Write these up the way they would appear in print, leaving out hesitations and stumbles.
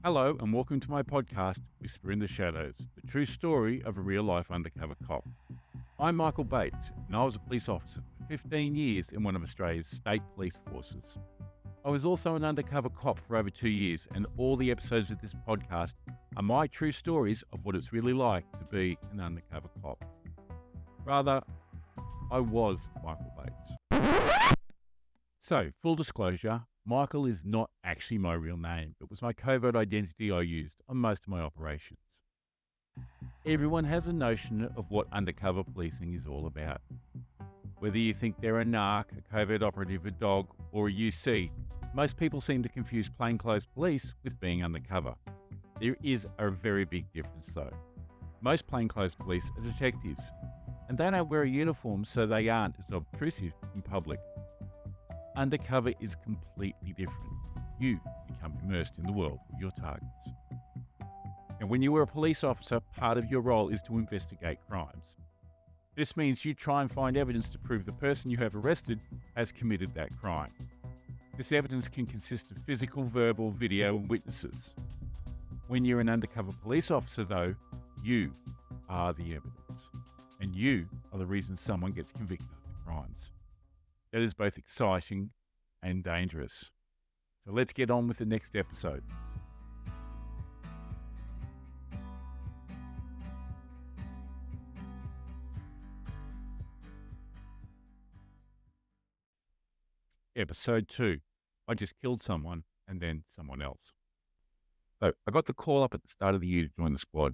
Hello and welcome to my podcast, Whisper in the Shadows, the true story of a real-life undercover cop. I'm Michael Bates, and I was a police officer for 15 years in one of Australia's state police forces. I was also an undercover cop for over 2 years, and all the episodes of this podcast are my true stories of what it's really like to be an undercover cop. Rather, I was Michael Bates. So, full disclosure, Michael is not actually my real name. It was my covert identity I used on most of my operations. Everyone has a notion of what undercover policing is all about. Whether you think they're a narc, a covert operative, a dog, or a UC, most people seem to confuse plainclothes police with being undercover. There is a very big difference though. Most plainclothes police are detectives, and they don't wear a uniform so they aren't as obtrusive in public. Undercover is completely different. You become immersed in the world of your targets. And when you are a police officer, part of your role is to investigate crimes. This means you try and find evidence to prove the person you have arrested has committed that crime. This evidence can consist of physical, verbal, video, and witnesses. When you're an undercover police officer, though, you are the evidence. And you are the reason someone gets convicted of the crimes. That is both exciting and dangerous. So let's get on with the next episode. Episode 2. I just killed someone and then someone else. So I got the call up at the start of the year to join the squad.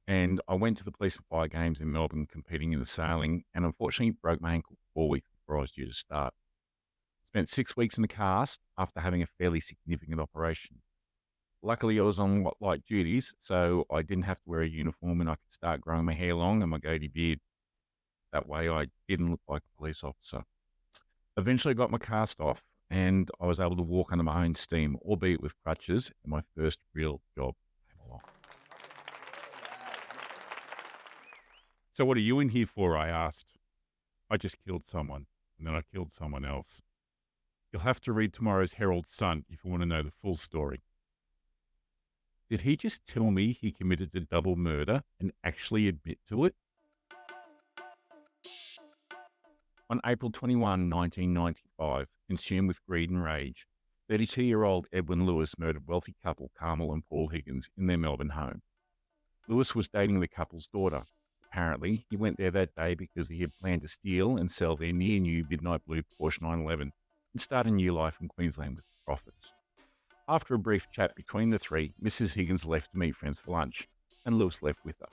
And I went to the Police and Fire Games in Melbourne competing in the sailing and unfortunately broke my ankle 4 weeks before I was due to start. Spent 6 weeks in the cast after having a fairly significant operation. Luckily, I was on light duties, so I didn't have to wear a uniform and I could start growing my hair long and my goatee beard. That way I didn't look like a police officer. Eventually I got my cast off and I was able to walk under my own steam, albeit with crutches, and my first real job came along. So what are you in here for? I asked. I just killed someone, and then I killed someone else. You'll have to read tomorrow's Herald Sun if you want to know the full story. Did he just tell me he committed a double murder and actually admit to it? On April 21, 1995, consumed with greed and rage, 32-year-old Edwin Lewis murdered wealthy couple Carmel and Paul Higgins in their Melbourne home. Lewis was dating the couple's daughter. Apparently, he went there that day because he had planned to steal and sell their near-new midnight blue Porsche 911 and start a new life in Queensland with profits. After a brief chat between the three, Mrs. Higgins left to meet friends for lunch, and Lewis left with her.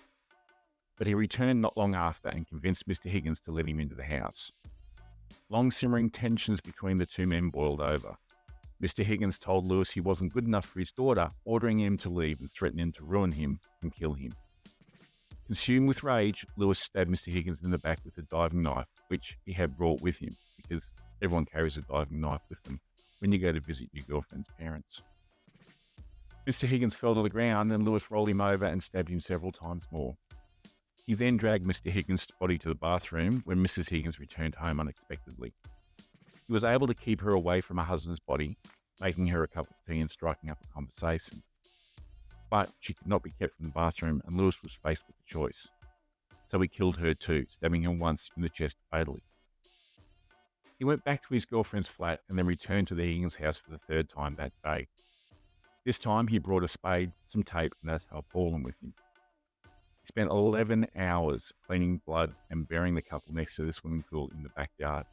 But he returned not long after and convinced Mr. Higgins to let him into the house. Long simmering tensions between the two men boiled over. Mr. Higgins told Lewis he wasn't good enough for his daughter, ordering him to leave and threatening him to ruin him and kill him. Consumed with rage, Lewis stabbed Mr. Higgins in the back with a diving knife, which he had brought with him, because everyone carries a diving knife with them when you go to visit your girlfriend's parents. Mr. Higgins fell to the ground and Lewis rolled him over and stabbed him several times more. He then dragged Mr. Higgins' body to the bathroom when Mrs. Higgins returned home unexpectedly. He was able to keep her away from her husband's body, making her a cup of tea and striking up a conversation. But she could not be kept from the bathroom and Lewis was faced with a choice. So he killed her too, stabbing her once in the chest fatally. He went back to his girlfriend's flat and then returned to the Higgins house for the third time that day. This time he brought a spade, some tape, and that's how Paul with him. He spent 11 hours cleaning blood and burying the couple next to the swimming pool in the backyard.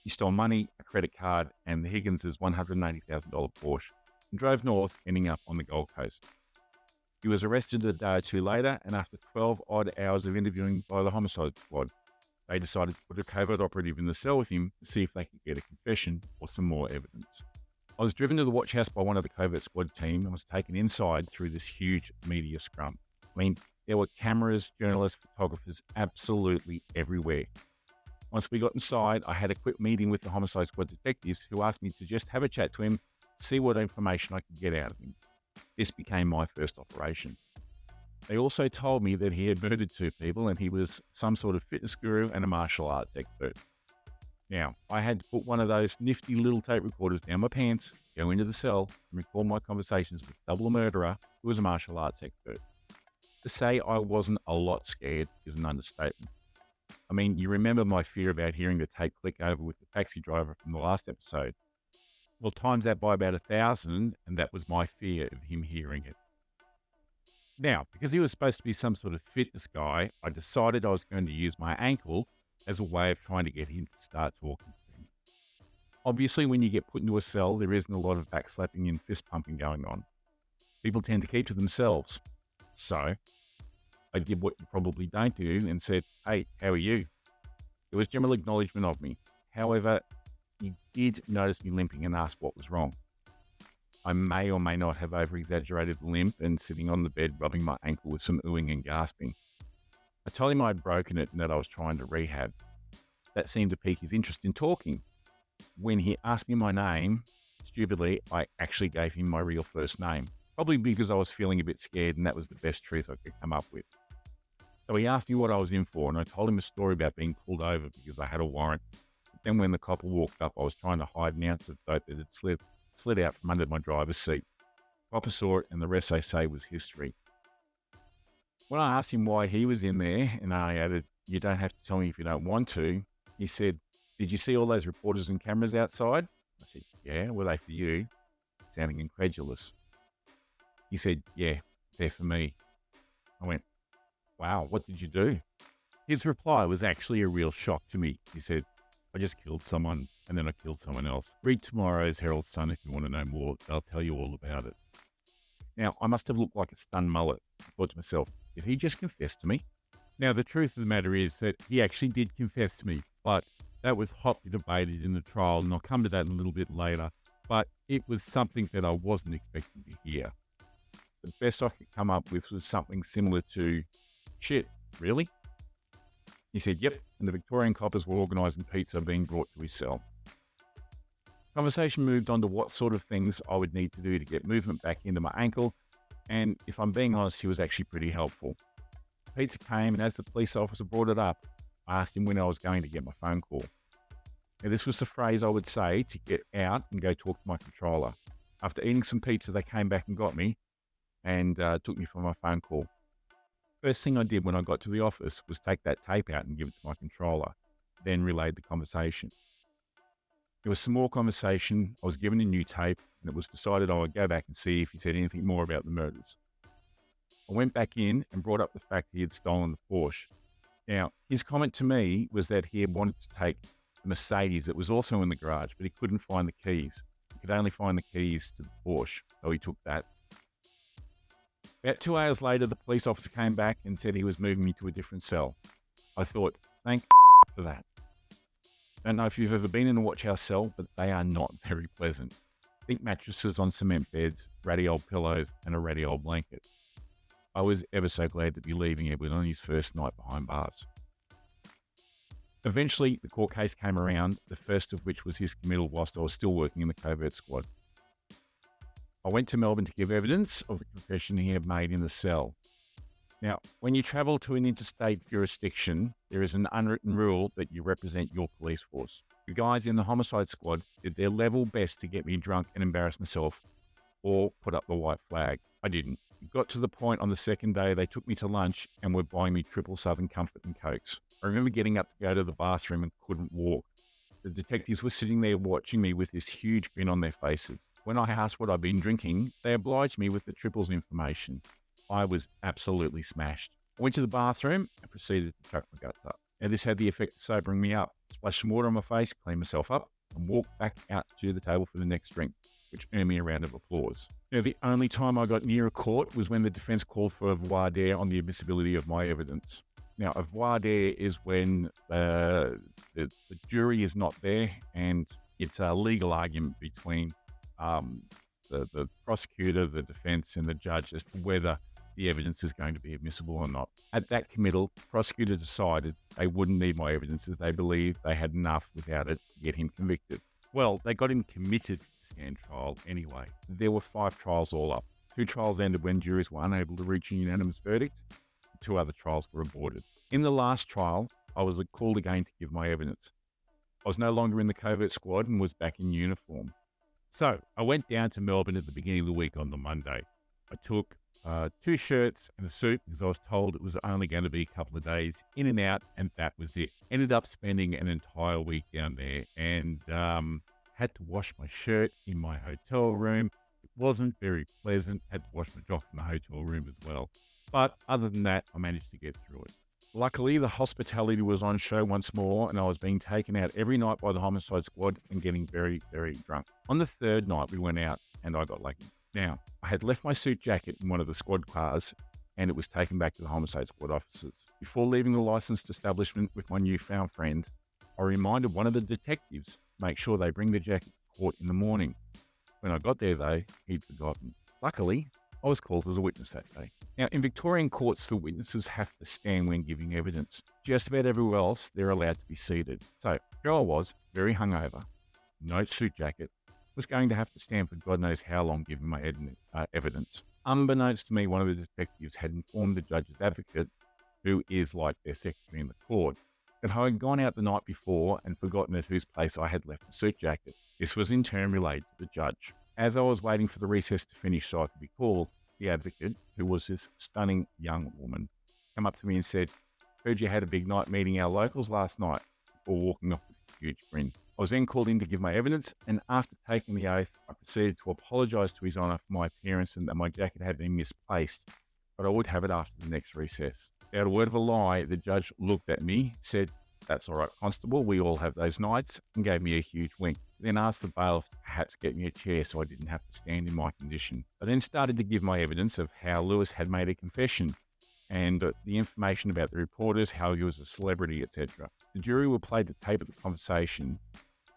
He stole money, a credit card, and the Higgins' $180,000 Porsche and drove north, ending up on the Gold Coast. He was arrested a day or two later, and after 12 odd hours of interviewing by the homicide squad, they decided to put a covert operative in the cell with him to see if they could get a confession or some more evidence. I was driven to the watch house by one of the covert squad team and was taken inside through this huge media scrum. I mean, there were cameras, journalists, photographers, absolutely everywhere. Once we got inside, I had a quick meeting with the homicide squad detectives who asked me to just have a chat to him, see what information I could get out of him. This became my first operation. They also told me that he had murdered 2 people and he was some sort of fitness guru and a martial arts expert. Now, I had to put one of those nifty little tape recorders down my pants go into the cell and record my conversations with double murderer who was a martial arts expert. To say I wasn't a lot scared is an understatement. I mean, you remember my fear about hearing the tape click over with the taxi driver from the last episode. Well, times that by about 1,000, and that was my fear of him hearing it. Now, because he was supposed to be some sort of fitness guy, I decided I was going to use my ankle as a way of trying to get him to start talking to me. Obviously, when you get put into a cell, there isn't a lot of backslapping and fist pumping going on. People tend to keep to themselves. So, I did what you probably don't do and said, "Hey, how are you?" There was general acknowledgement of me. However, he did notice me limping and asked what was wrong. I may or may not have over-exaggerated the limp and sitting on the bed rubbing my ankle with some oohing and gasping. I told him I'd broken it and that I was trying to rehab. That seemed to pique his interest in talking. When he asked me my name, stupidly, I actually gave him my real first name, probably because I was feeling a bit scared and that was the best truth I could come up with. So he asked me what I was in for, and I told him a story about being pulled over because I had a warrant. But then when the copper walked up, I was trying to hide an ounce of dope that had slid out from under my driver's seat. Copper saw it, and the rest, they say, was history. When I asked him why he was in there, and I added, "You don't have to tell me if you don't want to," he said, "Did you see all those reporters and cameras outside?" I said, "Yeah, were they for you?" Sounding incredulous. He said, "Yeah, they're for me." I went, "Wow, what did you do?" His reply was actually a real shock to me. He said, "I just killed someone, and then I killed someone else. Read tomorrow's Herald Sun if you want to know more. They'll tell you all about it." Now, I must have looked like a stunned mullet. I thought to myself, did he just confess to me? Now, the truth of the matter is that he actually did confess to me, but that was hotly debated in the trial, and I'll come to that in a little bit later. But it was something that I wasn't expecting to hear. The best I could come up with was something similar to, "Shit, really?" He said, "Yep," and the Victorian coppers were organising pizza being brought to his cell. Conversation moved on to what sort of things I would need to do to get movement back into my ankle, and if I'm being honest, he was actually pretty helpful. Pizza came, and as the police officer brought it up, I asked him when I was going to get my phone call. Now, this was the phrase I would say to get out and go talk to my controller. After eating some pizza, they came back and got me and took me for my phone call. First thing I did when I got to the office was take that tape out and give it to my controller, then relayed the conversation. There was some more conversation, I was given a new tape, and it was decided I would go back and see if he said anything more about the murders. I went back in and brought up the fact he had stolen the Porsche. Now, his comment to me was that he had wanted to take the Mercedes that was also in the garage, but he couldn't find the keys. He could only find the keys to the Porsche, so he took that. About 2 hours later, the police officer came back and said he was moving me to a different cell. I thought, thank for that. Don't know if you've ever been in a watch house cell, but they are not very pleasant. Think mattresses on cement beds, ratty old pillows, and a ratty old blanket. I was ever so glad to be leaving Edward on his first night behind bars. Eventually, the court case came around, the first of which was his committal whilst I was still working in the covert squad. I went to Melbourne to give evidence of the confession he had made in the cell. Now, when you travel to an interstate jurisdiction, there is an unwritten rule that you represent your police force. The guys in the homicide squad did their level best to get me drunk and embarrass myself, or put up the white flag. I didn't. It got to the point on the second day they took me to lunch and were buying me triple Southern Comfort and Cokes. I remember getting up to go to the bathroom and couldn't walk. The detectives were sitting there watching me with this huge grin on their faces. When I asked what I'd been drinking, they obliged me with the triples information. I was absolutely smashed. I went to the bathroom and proceeded to chuck my guts up. Now, this had the effect of sobering me up. Splashed some water on my face, cleaned myself up, and walked back out to the table for the next drink, which earned me a round of applause. Now, the only time I got near a court was when the defence called for a voir dire on the admissibility of my evidence. Now, a voir dire is when the jury is not there, and it's a legal argument between the prosecutor, the defence, and the judge as to whether the evidence is going to be admissible or not. At that committal, the prosecutor decided they wouldn't need my evidence as they believed they had enough without it to get him convicted. Well, they got him committed to the stand trial anyway. There were 5 trials all up. 2 trials ended when juries were unable to reach a unanimous verdict. 2 other trials were aborted. In the last trial, I was called again to give my evidence. I was no longer in the covert squad and was back in uniform. So I went down to Melbourne at the beginning of the week on the Monday. I took 2 shirts and a suit because I was told it was only going to be a couple of days in and out, and that was it. Ended up spending an entire week down there and had to wash my shirt in my hotel room. It wasn't very pleasant. Had to wash my jocks in the hotel room as well. But other than that, I managed to get through it. Luckily, the hospitality was on show once more, and I was being taken out every night by the homicide squad and getting very, very drunk. On the third night, we went out, and I got lucky. Now, I had left my suit jacket in one of the squad cars, and it was taken back to the homicide squad officers. Before leaving the licensed establishment with my newfound friend, I reminded one of the detectives to make sure they bring the jacket to court in the morning. When I got there, though, he'd forgotten. Luckily, I was called as a witness that day. Now, in Victorian courts, the witnesses have to stand when giving evidence. Just about everywhere else, they're allowed to be seated. So, here I was, very hungover, no suit jacket, was going to have to stand for God knows how long giving my evidence. Unbeknownst to me, one of the detectives had informed the judge's advocate, who is like their secretary in the court, that I had gone out the night before and forgotten at whose place I had left the suit jacket. This was in turn relayed to the judge. As I was waiting for the recess to finish so I could be called, the advocate, who was this stunning young woman, came up to me and said, "Heard you had a big night meeting our locals last night," before walking off with a huge grin. I was then called in to give my evidence, and after taking the oath, I proceeded to apologise to His Honour for my appearance and that my jacket had been misplaced, but I would have it after the next recess. Without a word of a lie, the judge looked at me, said, "That's all right, Constable, we all have those nights," and gave me a huge wink. Then asked the bailiff to perhaps get me a chair so I didn't have to stand in my condition. I then started to give my evidence of how Lewis had made a confession and the information about the reporters, how he was a celebrity, etc. The jury were played the tape of the conversation,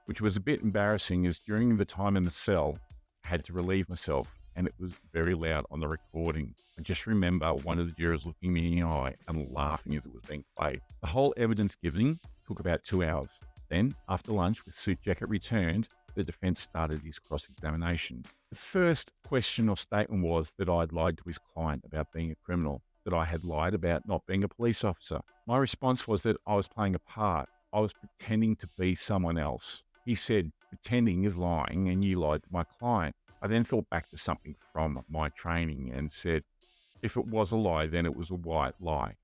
which was a bit embarrassing as during the time in the cell, I had to relieve myself and it was very loud on the recording. I just remember one of the jurors looking me in the eye and laughing as it was being played. The whole evidence giving took about 2 hours. Then, after lunch, with suit jacket returned, the defence started his cross-examination. The first question or statement was that I had lied to his client about being a criminal, that I had lied about not being a police officer. My response was that I was playing a part. I was pretending to be someone else. He said, "Pretending is lying, and you lied to my client." I then thought back to something from my training and said, if it was a lie, then it was a white lie,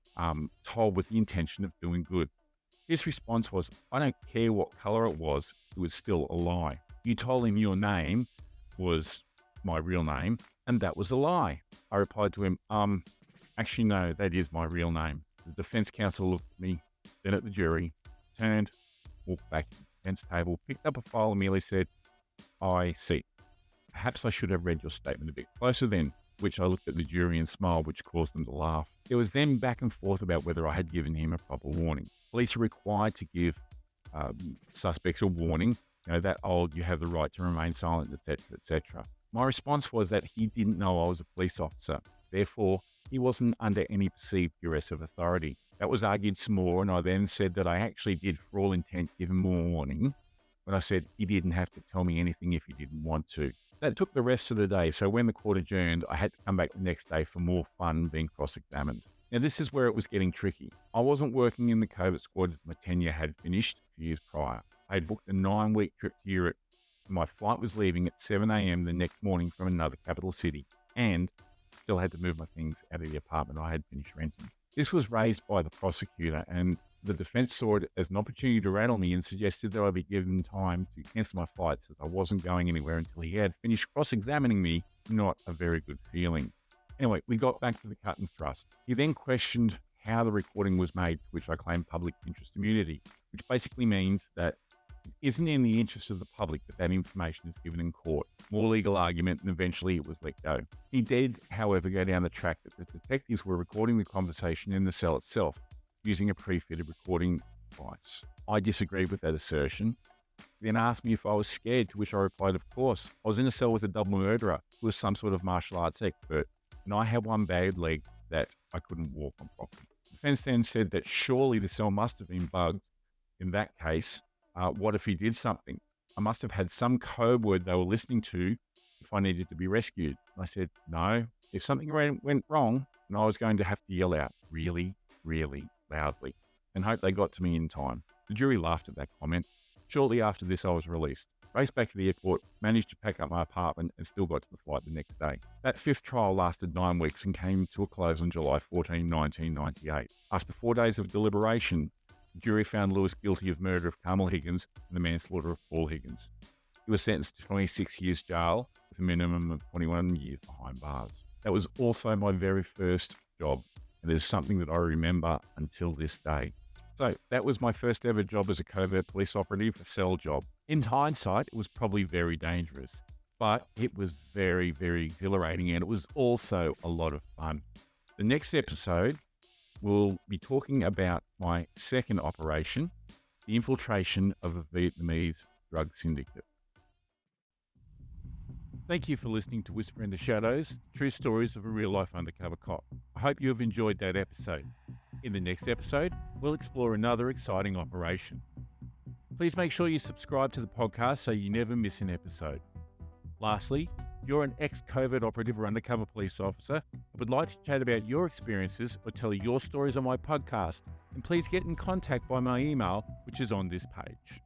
told with the intention of doing good. His response was, "I don't care what colour it was still a lie. You told him your name was my real name, and that was a lie." I replied to him, "Actually, no, that is my real name." The defence counsel looked at me, then at the jury, turned, walked back to the defence table, picked up a file and merely said, "I see. Perhaps I should have read your statement a bit closer then," which I looked at the jury and smiled, which caused them to laugh. There was then back and forth about whether I had given him a proper warning. Police are required to give suspects a warning, that old, you have the right to remain silent, etc., etc. My response was that he didn't know I was a police officer. Therefore, he wasn't under any perceived duress of authority. That was argued some more, and I then said that I actually did, for all intent, give him a warning, but I said he didn't have to tell me anything if he didn't want to. That took the rest of the day, so when the court adjourned, I had to come back the next day for more fun being cross-examined. Now, this is where it was getting tricky. I wasn't working in the covert squad as my tenure had finished 2 years prior. I had booked a 9-week trip to Europe. My flight was leaving at 7 a.m. the next morning from another capital city, and still had to move my things out of the apartment I had finished renting. This was raised by the prosecutor, and the defence saw it as an opportunity to rattle me and suggested that I be given time to cancel my flights as I wasn't going anywhere until he had finished cross-examining me. Not a very good feeling. Anyway, we got back to the cut and thrust. He then questioned how the recording was made, to which I claimed public interest immunity, which basically means that it isn't in the interest of the public that that information is given in court. More legal argument, and eventually it was let go. He did, however, go down the track that the detectives were recording the conversation in the cell itself, using a pre-fitted recording device. I disagreed with that assertion. He then asked me if I was scared, to which I replied, of course. I was in a cell with a double murderer who was some sort of martial arts expert, and I had one bad leg that I couldn't walk on properly. The defence then said that surely the cell must have been bugged. In that case, what if he did something? I must have had some code word they were listening to if I needed to be rescued. And I said, no, if something went wrong, and I was going to have to yell out really, really loudly, and hope they got to me in time. The jury laughed at that comment. Shortly after this, I was released. Raced back to the airport, managed to pack up my apartment, and still got to the flight the next day. That fifth trial lasted 9 weeks and came to a close on July 14, 1998. After 4 days of deliberation, the jury found Lewis guilty of murder of Carmel Higgins and the manslaughter of Paul Higgins. He was sentenced to 26 years jail with a minimum of 21 years behind bars. That was also my very first job, and it is something that I remember until this day. So that was my first ever job as a covert police operative, a cell job. In hindsight, it was probably very dangerous, but it was very, very exhilarating, and it was also a lot of fun. The next episode, we'll be talking about my second operation, the infiltration of a Vietnamese drug syndicate. Thank you for listening to Whisper in the Shadows, true stories of a real-life undercover cop. I hope you have enjoyed that episode. In the next episode, we'll explore another exciting operation. Please make sure you subscribe to the podcast so you never miss an episode. Lastly, if you're an ex-covert operative or undercover police officer and would like to chat about your experiences or tell your stories on my podcast, then please get in contact by my email, which is on this page.